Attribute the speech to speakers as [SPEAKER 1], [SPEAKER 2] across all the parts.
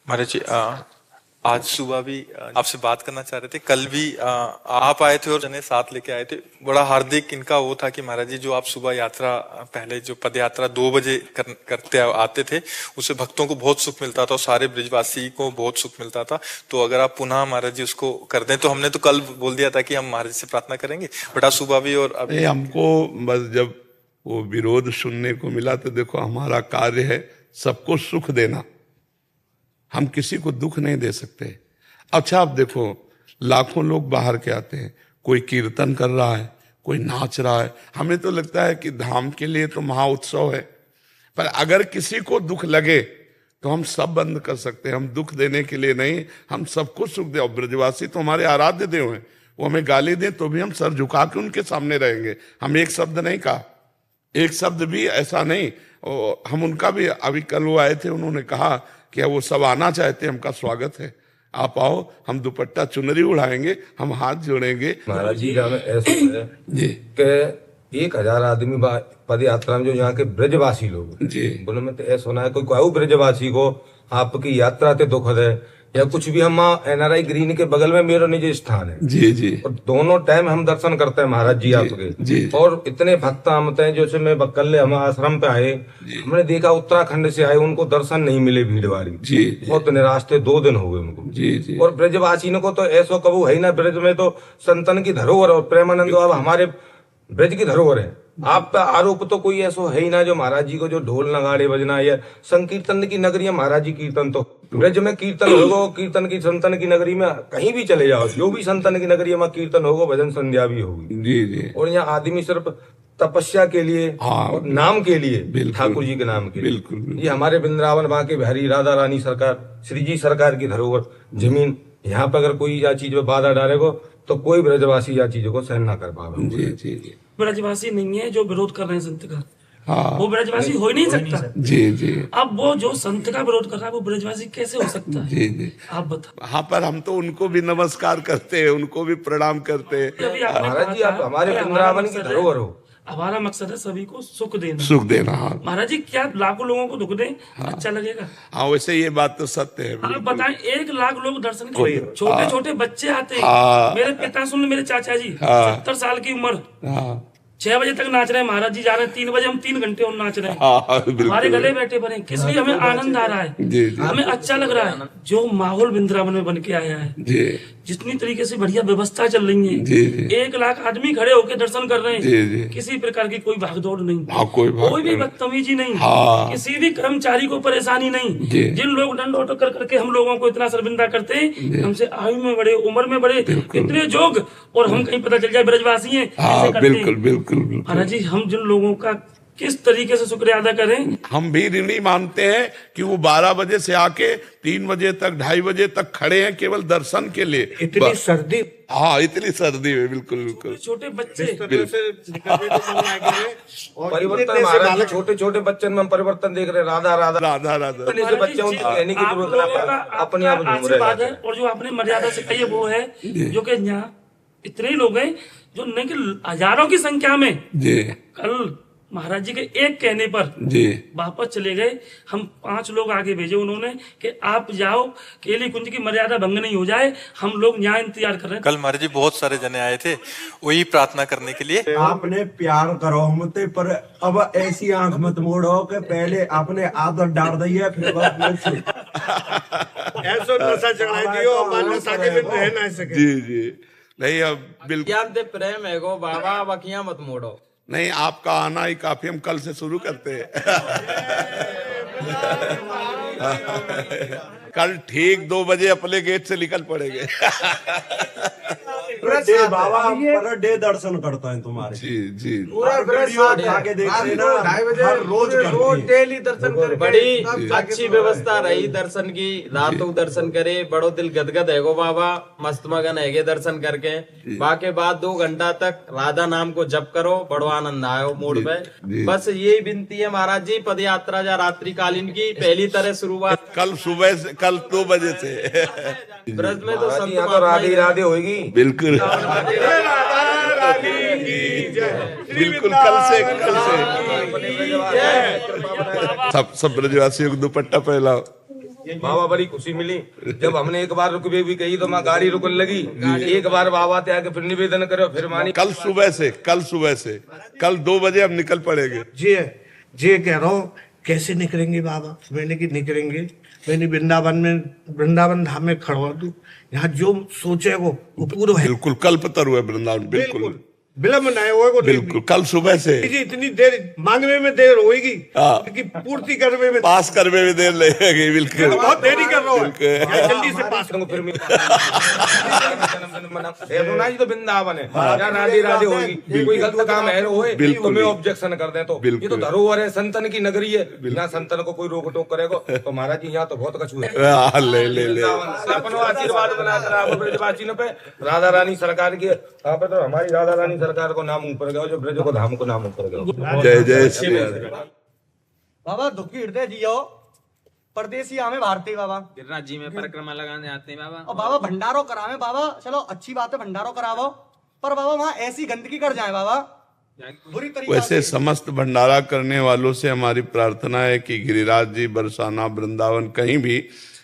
[SPEAKER 1] महाराज जी, आज सुबह भी आपसे बात करना चाह रहे थे। कल भी आप आए थे और जने साथ लेके आए थे। बड़ा हार्दिक इनका वो था कि महाराज जी, जो आप सुबह यात्रा, पहले जो पद यात्रा 2 बजे करते आते थे, उससे भक्तों को बहुत सुख मिलता था और सारे ब्रिजवासी को बहुत सुख मिलता था। तो अगर आप पुनः महाराज जी उसको कर दें, तो हमने तो कल बोल दिया था कि हम महाराज से प्रार्थना करेंगे, बट आज सुबह भी और अभी
[SPEAKER 2] हमको बस जब वो विरोध सुनने को मिला तो देखो, हमारा कार्य है सबको सुख देना, हम किसी को दुख नहीं दे सकते। अच्छा, आप देखो, लाखों लोग बाहर के आते हैं, कोई कीर्तन कर रहा है, कोई नाच रहा है। हमें तो लगता है कि धाम के लिए तो महा उत्सव है, पर अगर किसी को दुख लगे तो हम सब बंद कर सकते हैं। हम दुख देने के लिए नहीं, हम सबको सुख दे। और ब्रजवासी तो हमारे आराध्य देव हैं, वो हमें गाली दें तो भी हम सर झुका के उनके सामने रहेंगे। हम एक शब्द नहीं कहा, एक शब्द भी ऐसा नहीं। और हम उनका भी, अभी कल वो आए थे, उन्होंने कहा कि वो सब आना चाहते हैं, हमका स्वागत है, आप आओ, हम दुपट्टा चुनरी उड़ाएंगे, हम हाथ जोड़ेंगे।
[SPEAKER 3] महाराज जी का ऐसा है
[SPEAKER 2] जी
[SPEAKER 3] कि 1000 आदमी पद यात्रा में जो यहाँ के ब्रजवासी लोग
[SPEAKER 2] जी
[SPEAKER 3] बोले, में तो ऐसा होना है कोई ब्रजवासी को आपकी यात्रा ते दुखद है या कुछ भी। हम NRI ग्रीन के बगल में मेरा निजी स्थान है
[SPEAKER 2] जी जी
[SPEAKER 3] और दोनों टाइम हम दर्शन करते हैं महाराज जी आपके
[SPEAKER 2] जी।
[SPEAKER 3] और इतने भक्त आते हैं। जैसे मैं बक्कल हम आश्रम पे आए, हमने देखा उत्तराखंड से आए, उनको दर्शन नहीं मिले, भीड़ वाली
[SPEAKER 2] जी
[SPEAKER 3] बहुत निराश थे, 2 दिन हो गए उनको।
[SPEAKER 2] जी जी
[SPEAKER 3] और ब्रजवासी को तो ऐसा कबू है ही ना, ब्रज में तो संतन की धरोहर और प्रेमानंद अब हमारे ब्रज की धरोहर है। आप पे आरोप तो कोई ऐसा है ही ना जो महाराज जी को जो ढोल नगाड़े बजना या संकीर्तन की नगरी है महाराज जी। कीर्तन तो ब्रज में कीर्तन होगा, कीर्तन की संतन की नगरी में कहीं भी चले जाओ, जो भी संतन की नगरी में कीर्तन होगा, भजन संध्या भी होगी।
[SPEAKER 2] जी जी।
[SPEAKER 3] और यहाँ आदमी सिर्फ तपस्या के लिए और नाम के लिए, ठाकुर जी के नाम के लिए।
[SPEAKER 2] बिल्कुल।
[SPEAKER 3] ये हमारे वृंदावन बांके बिहारी राधा रानी सरकार, श्री जी सरकार की धरोहर जमीन, यहाँ पर अगर कोई या चीज में बाधा डालेगा तो कोई ब्रजवासी या चीजों को सहन ना कर पाएगा।
[SPEAKER 2] जी जी जी।
[SPEAKER 4] ब्रजवासी नहीं है जो विरोध कर रहे हैं संत का,
[SPEAKER 2] हाँ
[SPEAKER 4] वो ब्रजवासी हो ही नहीं सकता।
[SPEAKER 2] जी जी।
[SPEAKER 4] अब वो जो संत का विरोध कर रहा है वो ब्रजवासी कैसे हो सकता है?
[SPEAKER 2] जी जी।
[SPEAKER 4] आप बताओ।
[SPEAKER 2] हाँ, पर हम तो उनको भी नमस्कार करते हैं, उनको भी प्रणाम करते हैं।
[SPEAKER 4] अभी आपने
[SPEAKER 3] महाराज जी,
[SPEAKER 4] कहा
[SPEAKER 3] आप
[SPEAKER 4] था
[SPEAKER 3] हमारे
[SPEAKER 4] कि हमारा
[SPEAKER 3] वृंदावन की
[SPEAKER 4] मकसद है-
[SPEAKER 3] धरोहर हो।
[SPEAKER 4] हमारा मकसद है सभी को सुख देना।
[SPEAKER 2] सुख देना, हाँ
[SPEAKER 4] महाराज जी, क्या लाखों लोगों को दुख दें अच्छा लगेगा?
[SPEAKER 2] हाँ, वैसे ये बात तो सत्य है।
[SPEAKER 4] आप बताएं, 1 लाख लोग दर्शन के लिए, छोटे छोटे बच्चे आते हैं।
[SPEAKER 2] हाँ।
[SPEAKER 4] मेरे पिता सुन, मेरे चाचा जी,
[SPEAKER 2] हाँ।
[SPEAKER 4] 70 साल की उम्र,
[SPEAKER 2] हाँ
[SPEAKER 4] 6 बजे तक नाच रहे हैं। महाराज जी जा रहे हैं 3 बजे, हम 3 घंटे और नाच रहे हैं।
[SPEAKER 2] हाँ बिल्कुल।
[SPEAKER 4] हमारे गले बैठे बने, किस लिए हमें आनंद आ रहा है,
[SPEAKER 2] जी जी
[SPEAKER 4] हमें अच्छा लग रहा है। जो माहौल वृंदावन में बन के आया है,
[SPEAKER 2] जी
[SPEAKER 4] जितनी तरीके से बढ़िया व्यवस्था चल रही है,
[SPEAKER 2] जी जी
[SPEAKER 4] 1 लाख आदमी खड़े होकर दर्शन कर रहे
[SPEAKER 2] जी
[SPEAKER 4] हैं,
[SPEAKER 2] जी।
[SPEAKER 4] किसी प्रकार की कोई भागदौड़ नहीं,
[SPEAKER 2] हाँ, कोई
[SPEAKER 4] भी बदतमीजी नहीं,
[SPEAKER 2] हाँ।
[SPEAKER 4] किसी भी कर्मचारी को परेशानी नहीं।
[SPEAKER 2] जी।
[SPEAKER 4] जिन लोग दंड ऑटो कर करके हम लोगों को इतना शर्मिंदा करते हैं, हमसे आयु में बड़े, उम्र में बड़े, इतने जोग, और हम कहीं पता चल जाए ब्रजवासी हैं,
[SPEAKER 2] हाँ
[SPEAKER 4] ऐसे करते हैं।
[SPEAKER 2] बिल्कुल बिल्कुल बिल्कुल।
[SPEAKER 4] महाराज जी, हम जिन लोगों का किस तरीके से शुक्रिया अदा करें।
[SPEAKER 2] हम भी ऋणी मानते हैं कि वो 12 बजे से आके 3 बजे तक, 2:30 बजे तक खड़े हैं केवल दर्शन के लिए।
[SPEAKER 3] इतनी सर्दी,
[SPEAKER 2] हाँ, इतनी सर्दी में, बिल्कुल बिल्कुल।
[SPEAKER 4] छोटे बच्चे,
[SPEAKER 3] परिवर्तन महाराज जी, छोटे छोटे बच्चन में हम परिवर्तन देख रहे हैं। राधा राधा
[SPEAKER 2] राधा राधा।
[SPEAKER 3] अपने से बच्चे उनकी कहने की
[SPEAKER 4] आप
[SPEAKER 3] जरूरत
[SPEAKER 4] लोगों का
[SPEAKER 3] नहीं, अपने आप
[SPEAKER 4] आपका
[SPEAKER 3] झूम रहे
[SPEAKER 4] आशीर्वाद है।
[SPEAKER 3] हैं।
[SPEAKER 4] और जो आपने मर्यादा से कही है वो है जो कि यहाँ इतने ही लोग हैं जो नहीं कि हजारों की संख्या में
[SPEAKER 2] जी
[SPEAKER 4] कल महाराज जी के एक कहने पर
[SPEAKER 2] जी
[SPEAKER 4] वापस चले गए। हम 5 लोग आगे भेजे उन्होंने कि आप जाओ, केली कुंज की मर्यादा भंग नहीं हो जाए, हम लोग यहाँ इंतजार कर रहे हैं।
[SPEAKER 1] कल महाराज जी बहुत सारे जने आए थे वही प्रार्थना करने के लिए।
[SPEAKER 5] आपने प्यार करो हमते, पर अब ऐसी आंख मत मोड़ो कि पहले आपने आदत डाल दी है, फिर बाद में
[SPEAKER 6] ऐसा नशा चढ़ा दियो, हमारे नशा के बिन रह ना सके।
[SPEAKER 2] जी जी। नहीं, अब बिल्कुल
[SPEAKER 7] ज्ञान ते प्रेम है गो बाबा, बकिया मत मोड़ो।
[SPEAKER 2] नहीं, आपका आना ही काफी, हम कल से शुरू करते हैं। कल ठीक 2 बजे अपने गेट से निकल पड़ेंगे।
[SPEAKER 5] बाबा पर डे दर्शन करता है तुम्हारे।
[SPEAKER 2] जी जी।
[SPEAKER 7] पूरा
[SPEAKER 5] वीडियो आके देख लेना, हर रोज
[SPEAKER 7] डेली दर्शन करे। बड़ी अच्छी व्यवस्था रही दर्शन की, रातों दर्शन करे, बड़ो दिल गदगद है गो बाबा, मस्त मगन है दर्शन करके। बाकी बाद 2 घंटा तक राधा नाम को जप करो, बड़ो आनंद आयो मूड पे। बस यही विनती है महाराज जी, पद यात्रा या रात्रि कालीन की पहली तरह शुरुआत
[SPEAKER 2] कल सुबह से, कल 2 बजे से।
[SPEAKER 7] ब्रज में तो
[SPEAKER 3] महाराज जी,
[SPEAKER 7] संत
[SPEAKER 3] यहाँ तो राधे राधे होगी।
[SPEAKER 2] बिल्कुल बिल्कुल, कल से सब ब्रजवासियों को दुपट्टा पहनाओ।
[SPEAKER 3] बाबा बड़ी खुशी मिली जब हमने एक बार रुकवे भी कही तो माँ गाड़ी रुकने लगी। एक बार बाबा ते आके फिर निवेदन करो फिर मानी।
[SPEAKER 2] कल सुबह से कल 2 बजे हम निकल पड़ेंगे।
[SPEAKER 8] जी कह रहा हूँ कैसे निकलेंगे बाबा। मैंने कि निकलेंगे, मैंने वृंदावन धाम में खड़वा दूं, यहाँ जो सोचे वो पूरा है।
[SPEAKER 2] बिल्कुल कल्पतरु है वृंदावन, बिल्कुल
[SPEAKER 8] विलम्ब न होगा।
[SPEAKER 2] बिल्कुल कल सुबह से
[SPEAKER 8] इतनी देर मांगने में देर होगी,
[SPEAKER 2] हाँ।
[SPEAKER 8] कि पूर्ति करने में
[SPEAKER 2] पास करने में देर लगेगी। बिल्कुल
[SPEAKER 8] बहुत देरी कर रहा हूँ, जल्दी से पास करूँ।
[SPEAKER 3] फिर जी तो वृंदावन है, राधे राधे होगी। कोई गलत काम है होए तो मैं ऑब्जेक्शन कर दे तो ये तो धरोहर है, संतन की नगरी है, ना संतन को कोई रोक टोक करेगा। तो महाराज जी यहाँ तो बहुत कछु है।
[SPEAKER 2] ले
[SPEAKER 3] अपन आशीर्वाद बनाकर आप ब्रजवासी पे राधा रानी सरकार की यहाँ पे तो हमारी राधा रानी सरकार को नाम ऊपर गया, जो ब्रज को धाम को नाम ऊपर गया।
[SPEAKER 2] जय श्री राम।
[SPEAKER 9] बाबा दुखी हृदय जियो, परदेसी आवे भारतीय बाबा।
[SPEAKER 7] गिरिराज जी में परिक्रमा लगाने आते हैं बाबा।
[SPEAKER 9] और बाबा भंडारो करावे बाबा, चलो अच्छी बात है भंडारो करावो, पर बाबा वहाँ ऐसी गंदगी कर जाए बाबा बुरी तरीके
[SPEAKER 2] वैसे समस्त भंडारा करने वालों से हमारी प्रार्थना है कि गिरिराज जी, बरसाना, वृंदावन कहीं भी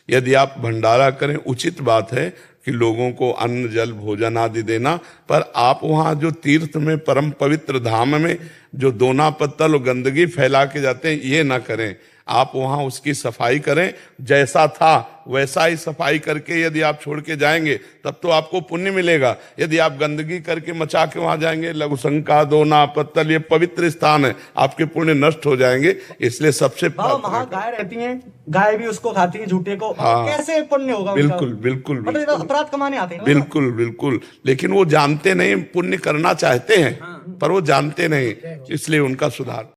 [SPEAKER 2] यदि आप भंडारा करें, उचित बात है कि लोगों को अन्न जल भोजन आदि देना, पर आप वहाँ जो तीर्थ में परम पवित्र धाम में जो दोना पत्तल और गंदगी फैला के जाते हैं ये ना करें। आप वहाँ उसकी सफाई करें, जैसा था वैसा ही सफाई करके यदि आप छोड़ के जाएंगे तब तो आपको पुण्य मिलेगा। यदि आप गंदगी करके मचा के वहां जाएंगे, लघुशंका, दोना पत्तल, ये पवित्र स्थान है, आपके पुण्य नष्ट हो जाएंगे। इसलिए सबसे
[SPEAKER 9] वहाँ गाय रहती है, गाय भी उसको खाती है झूठे को।
[SPEAKER 2] हाँ,
[SPEAKER 9] कैसे पुण्य होगा?
[SPEAKER 2] बिल्कुल
[SPEAKER 9] मतलब अपराध कमाने आते हैं।
[SPEAKER 2] बिल्कुल लेकिन वो जानते नहीं, पुण्य करना चाहते हैं पर वो जानते नहीं, इसलिए उनका सुधार।